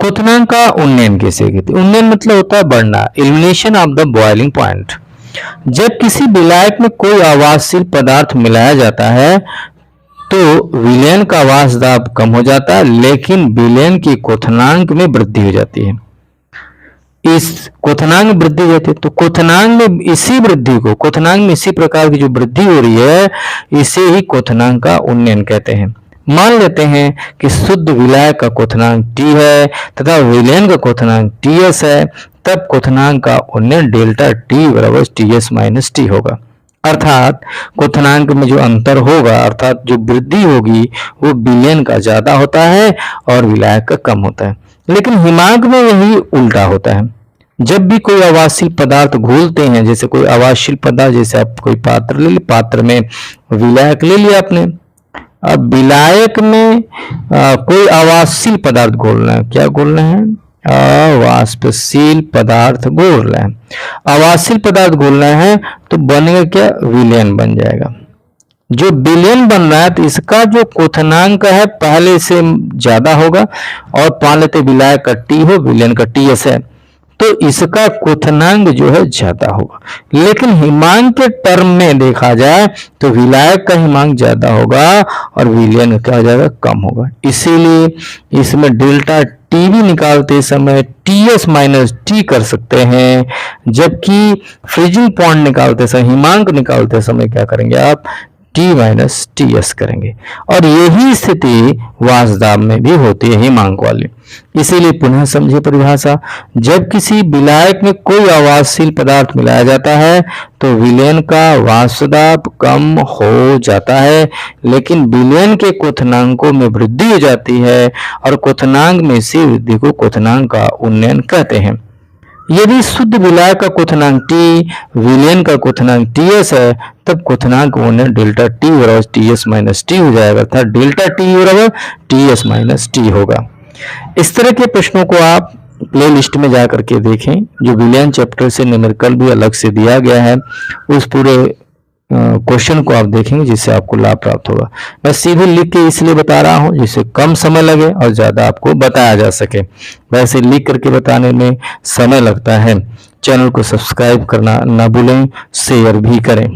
क्वथनांक का उन्नयन कैसे कहते हैं? उन्नयन मतलब होता है बढ़ना, elimination of the boiling point. जब किसी विलायक में कोई आवासशील पदार्थ मिलाया जाता है तो विलयन का आवास दाब कम हो जाता है, लेकिन विलयन की क्वथनांक में वृद्धि हो जाती है। इस क्वथनांक में वृद्धि होती है तो क्वथनांक में इसी वृद्धि को, क्वथनांक में इसी प्रकार की जो वृद्धि हो रही है इसे ही क्वथनांक का उन्नयन कहते हैं। मान लेते हैं कि शुद्ध विलायक का क्वथनांक टी है तथा विलयन का क्वथनांक टीएस है, तब क्वथनांक का उन्नयन डेल्टा टी बराबर टीएस माइनस टी होगा। अर्थात क्वथनांक में जो अंतर होगा, अर्थात जो वृद्धि होगी वो विलयन का ज्यादा होता है और विलायक का कम होता है। लेकिन हिमांक में यही उल्टा होता है। जब भी कोई आवासशील पदार्थ घोलते हैं, जैसे कोई आवासशील पदार्थ, जैसे आप कोई पात्र ले लिया, पात्र में विलायक ले लिया आपने, अब विलायक में कोई आवासशील पदार्थ घोलना है। क्या घोलना है? अवाष्पशील पदार्थ घोलना है। अवाष्पशील पदार्थ घोलना है तो बनेगा क्या? विलयन बन जाएगा। जो विलयन बन रहा है तो इसका जो क्वथनांक है पहले से ज्यादा होगा, और मान लेते विलायक का टी हो, विलयन का टीएस है, तो इसका क्वथनांक जो है ज्यादा होगा। लेकिन हिमांक के टर्म में देखा जाए तो विलायक का हिमांक ज्यादा होगा और विलयन का हो जाएगा कम होगा। इसीलिए इसमें डेल्टा टी भी निकालते समय टीएस माइनस टी कर सकते हैं, जबकि फ्रीजिंग पॉइंट निकालते समय, हिमांक निकालते समय क्या करेंगे आप? टी माइनस टी एस करेंगे। और यही स्थिति वाष्पदाब में भी होती है हिमांक वाली। इसीलिए पुनः समझिए परिभाषा, जब किसी विलायक में कोई आवासशील पदार्थ मिलाया जाता है तो विलयन का वाष्पदाब कम हो जाता है, लेकिन विलयन के क्वथनांकों में वृद्धि हो जाती है, और क्वथनांक में इसी वृद्धि को क्वथनांक का उन्नयन कहते हैं। यदि शुद्ध विलायक का क्वथनांक टी, विलयन का क्वथनांक टीएस है, तब क्वथनांक उन्नयन डेल्टा टी बराबर टीएस माइनस टी हो जाएगा, अर्थात डेल्टा टी बराबर टीएस माइनस टी होगा। इस तरह के प्रश्नों को आप प्ले लिस्ट में जाकर के देखें, जो विलयन चैप्टर से न्यूमेरिकल भी अलग से दिया गया है, उस पूरे क्वेश्चन को आप देखेंगे जिससे आपको लाभ प्राप्त होगा। मैं सीधे लिख के इसलिए बता रहा हूं जिससे कम समय लगे और ज्यादा आपको बताया जा सके। वैसे लिख करके बताने में समय लगता है। चैनल को सब्सक्राइब करना ना भूलें, शेयर भी करें।